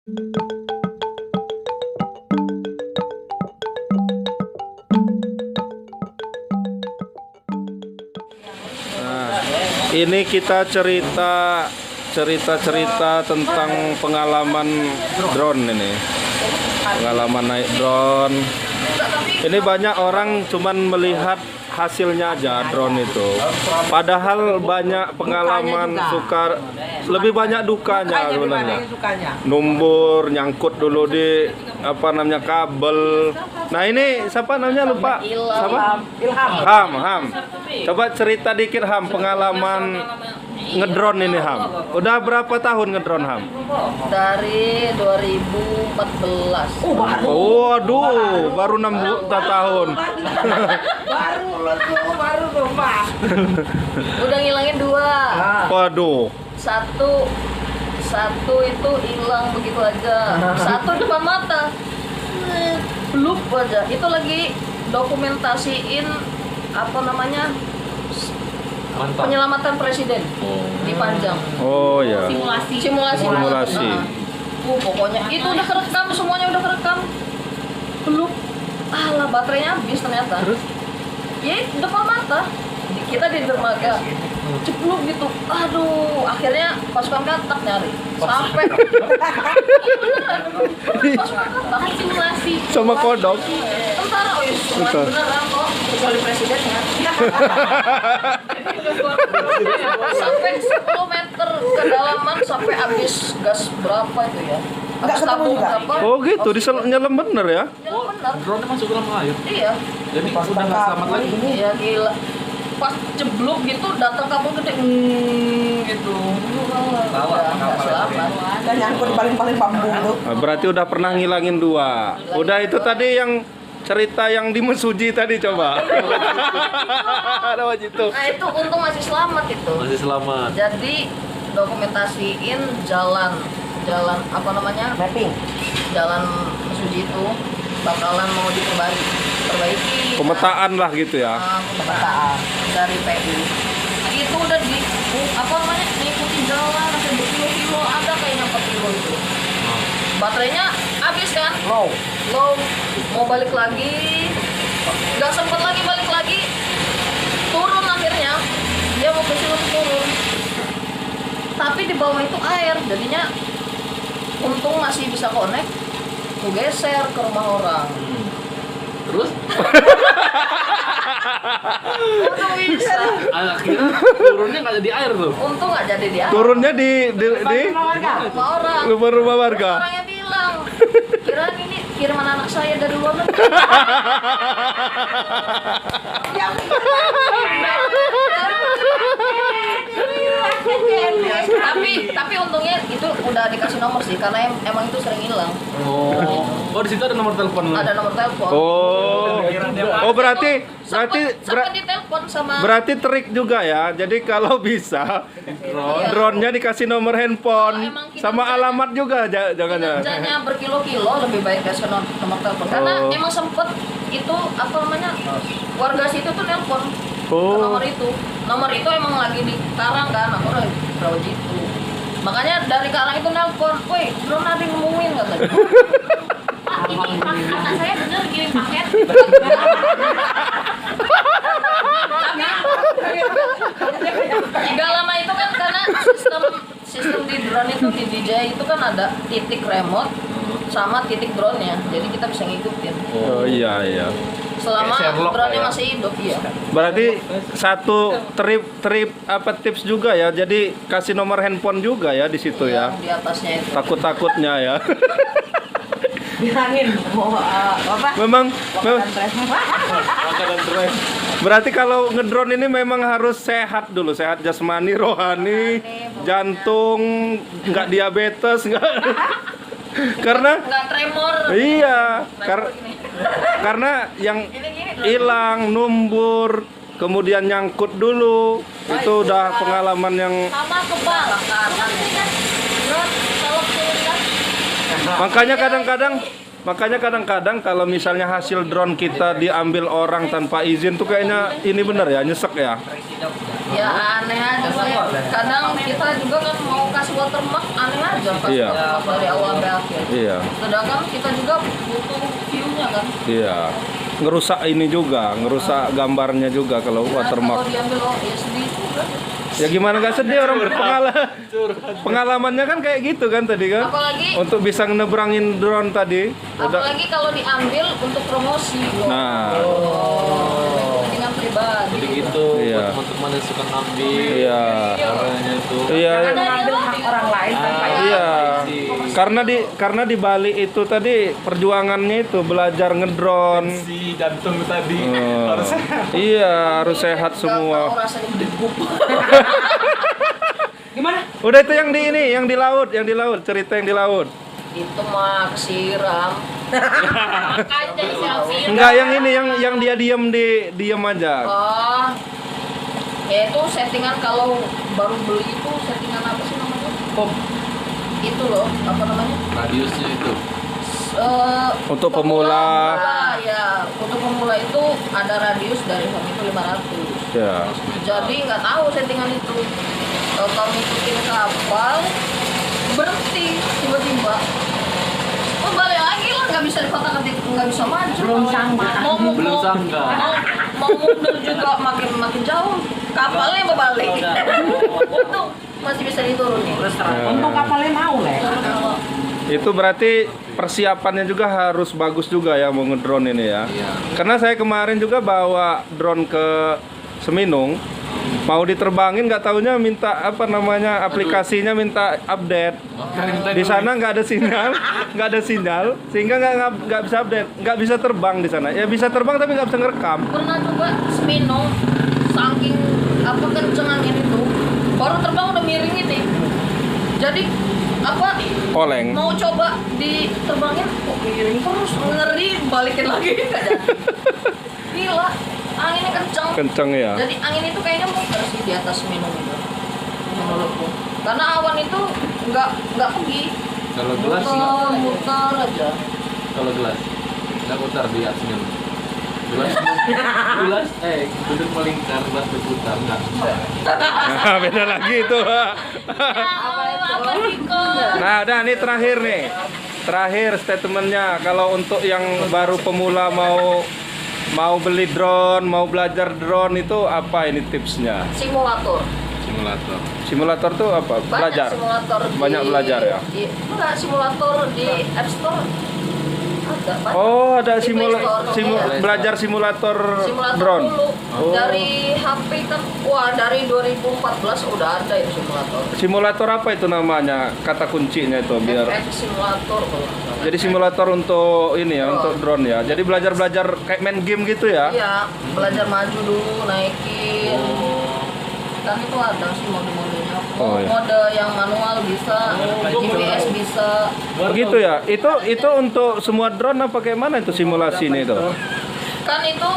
Nah, ini kita cerita tentang pengalaman drone ini. Pengalaman naik drone. Ini banyak orang cuman melihat hasilnya aja drone itu. Padahal banyak pengalaman suka, lebih banyak dukanya sebenarnya. Numbur, nyangkut dulu di apa namanya kabel. Nah ini siapa namanya lupa? Siapa? Ilham. Ham. Coba cerita dikit Ham pengalaman ngedrone ini Ham. Udah berapa tahun ngedrone Ham? Dari 2014. Oh, aduh, baru 6 tahun. baru dong Pak. Udah ngilangin 2. Waduh. Satu itu hilang begitu aja. Satu depan mata. Belum aja. Itu lagi dokumentasiin apa namanya? Penyelamatan presiden di Panjang. Oh ya. Simulasi. Simulasi. Pokoknya itu udah kerekam, semuanya udah kerekam. Belum. Alah, baterainya habis ternyata. Terus? Ya depan mata. Kita di dermaga. Cepluk gitu. Aduh, akhirnya pasukan katak nyari. Sampai. Pasukan katak simulasi. Sama kodok. Tentara, oh iya, beneran kok. Kecuali presidennya. Sampai 10 meter kedalaman sampai habis gas berapa itu ya? Habis tabung berapa? Oh gitu, nyelam bener ya? Nyelam bener. Drone masuk ke dalam air. Iya. Jadi udah nggak selamat lagi. Iya gila. Pas ceblok gitu datang kapal gede gitu. Nggak selamat. Dan nyangkut paling bambu tuh. Nah, berarti udah pernah ngilangin 2. Udah itu tadi yang cerita yang di Mesuji tadi coba. Ada itu. Nah itu untung masih selamat itu. Masih selamat. Jadi dokumentasiin jalan apa namanya? Mapping. Jalan Mesuji itu bakalan mau diperbaiki. Pemetaan lah gitu ya. Pemetaan dari PU. Itu udah di apa namanya? Ngikutin jalan sampai berkilo-kilo, ada kayaknya 4 kilo itu. Baterainya habis kan? Low. Mau balik lagi, nggak sempet lagi balik lagi, turun akhirnya. Dia mau bersih untuk turun, tapi di bawah itu air, jadinya untung masih bisa connect, aku geser ke rumah orang. Terus? Untung bisa. Akhirnya turunnya nggak jadi air tuh. Untung nggak jadi dia. Turunnya di Rumah orang. rumah warga. Orangnya bilang, kirain ini kiriman anak saya dari luar negeri. tapi untungnya itu udah dikasih nomor sih karena emang itu sering hilang. Oh di situ ada nomor telepon. Ada nomor telepon. Oh berarti sampai ditelepon sama. berarti trik juga ya. Jadi kalau bisa drone-nya dikasih nomor handphone sama alamat juga jangan ya. Kinerjanya berkilo-kilo lebih baik kasih nomor telepon karena emang sempet itu apa namanya warga situ tuh nelpon ke nomor itu emang lagi di Karang kan, aku udah berapa gitu. Makanya dari Karang itu nelpon, woi drone ada yang ngomongin katanya. Ini anak saya bener kirim paket. Gak lama itu kan karena sistem di drone itu di DJI itu kan ada titik remote sama titik drone-nya, jadi kita bisa ngikutin. Oh iya. Selama drone-nya masih hidup, iya. Berarti satu trip apa tips juga ya. Jadi kasih nomor handphone juga ya di situ ya. Di atasnya itu. Takut-takutnya ya. Bilangin mau apa? Memang Makanan keren. Berarti kalau ngedrone ini memang harus sehat dulu, sehat jasmani, rohani, jantung, nggak diabetes, nggak. Karena nggak tremor. iya, karena yang hilang, numbur, kemudian nyangkut dulu, itu udah pengalaman yang. Sama kebakaran. Drone kalau turun kan. Makanya Makanya kadang-kadang kalau misalnya hasil drone kita diambil orang tanpa izin tuh kayaknya ini bener ya, nyesek ya. Ya aneh aja sih. Kadang kita juga kan mau kasih watermark, aneh aja kasih Iya. watermark dari awal sampai akhir. Iya, Sedangkan kita juga butuh view-nya kan. iya. Ngerusak ini juga, ngerusak gambarnya juga kalau Kalau watermark. diambil sedih juga. Ya gimana gak sedih orang pengalamannya kan kayak gitu kan tadi kan. Apalagi Untuk bisa ngebrangin drone tadi. Udah. apalagi kalau diambil untuk promosi loh. Nah, Kepentingan pribadi. Jadi gitu, Iya. buat teman-teman yang suka ngambil iya. caranya itu. Iya. Jangan mengambil hak orang lain tanpa Iya. Karena di Bali itu tadi perjuangannya itu belajar ngedrone. Si jantung tadi Oh. Iya, harus sehat Nggak semua. tahu rasanya degup. Gimana? Udah itu yang di ini, yang di laut, cerita yang di laut. Itu mah kesiram. Aja selfie. Enggak, yang ini yang dia diem aja. Oh, ya itu settingan kalau baru beli itu settingan apa sih namanya? Itu loh, apa namanya? radiusnya itu. Untuk pemula. Ya, untuk pemula itu ada radius dari kami itu 500. Ya. Jadi nggak tahu settingan itu. Kalau kamu ikutin kapal, berhenti tiba-tiba. Oh balik lagi lah, nggak bisa dikotak-katik, nggak bisa maju. Belum sama. Belum sangka. Mau mundur juga makin jauh. Kapalnya berbalik. Untung masih bisa diturunin. Untung kapalnya mau lah. Itu berarti persiapannya juga harus bagus juga ya mau ngedrone ini ya. Iya. Karena saya kemarin juga bawa drone ke Seminung, mau diterbangin nggak taunya minta apa namanya aplikasinya minta update. Di sana nggak ada sinyal, sehingga nggak bisa update, nggak bisa terbang di sana. Ya bisa terbang tapi nggak bisa ngerekam. Pernah juga Seminung, saking apa kenceng angin itu, baru terbang udah miring ini. Jadi apa Oleng. mau coba diterbangin kok miring terus, ngeri balikin lagi nggak jadi. Gila, anginnya kenceng. Kenceng ya. Jadi angin itu kayaknya muter sih di atas Seminung itu, menurutku. Karena awan itu nggak pergi, Kalau gelas nggak. muter aja. Kalau gelas nggak putar di atasnya. Gelas duduk melingkar, gelas berputar nggak. Nah, beda lagi itu. Apa sih kok? Nah, udah ini terakhir nih. Terakhir statementnya kalau untuk yang baru pemula mau beli drone, mau belajar drone itu apa ini tipsnya? Simulator. Simulator. Simulator tuh apa? Banyak Belajar. simulator Banyak belajar ya? Enggak, simulator di App Store ada banyak. Oh, ada Di Play Store, iya. belajar simulator Simulator drone. dulu. Oh. Dari HP kan, wah dari 2014 udah ada itu simulator. Simulator apa itu namanya? Kata kuncinya itu biar. FX simulator kalau nggak salah. Jadi simulator untuk ini ya, untuk drone ya. Jadi belajar kayak main game gitu ya. Iya, belajar maju dulu, naikin. Kan itu ada sih mode-modenya. Oh, iya. Mode yang manual bisa, GPS bisa. Begitu ya. Itu untuk semua drone apa kayak mana itu simulasi ini itu? Kan itu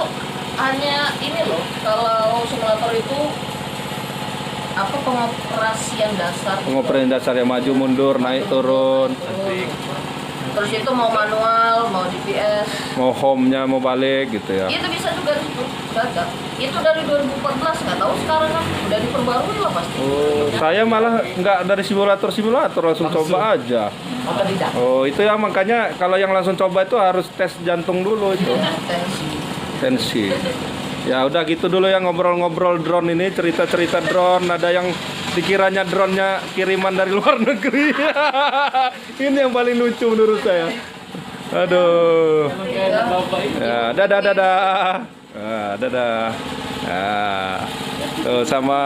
hanya ini loh, kalau simulator itu apa pengoperasian dasar. Pengoperasian dasar yang maju mundur, naik turun, Terus itu mau manual, mau GPS. mau home-nya mau balik gitu ya. Itu bisa juga di situ, ada. Itu dari 2014, nggak tahu sekarang kan udah diperbarui lah pasti. Oh, saya malah nggak dari simulator langsung coba aja. Otodidak. Oh, itu ya makanya kalau yang langsung coba itu harus tes jantung dulu itu. Tensi. Ya udah gitu dulu ya ngobrol-ngobrol drone ini, cerita-cerita drone. Ada yang dikiranya drone-nya kiriman dari luar negeri. Ini yang paling lucu menurut saya. Aduh. Ya, dadah. Dadah. Nah, tuh sama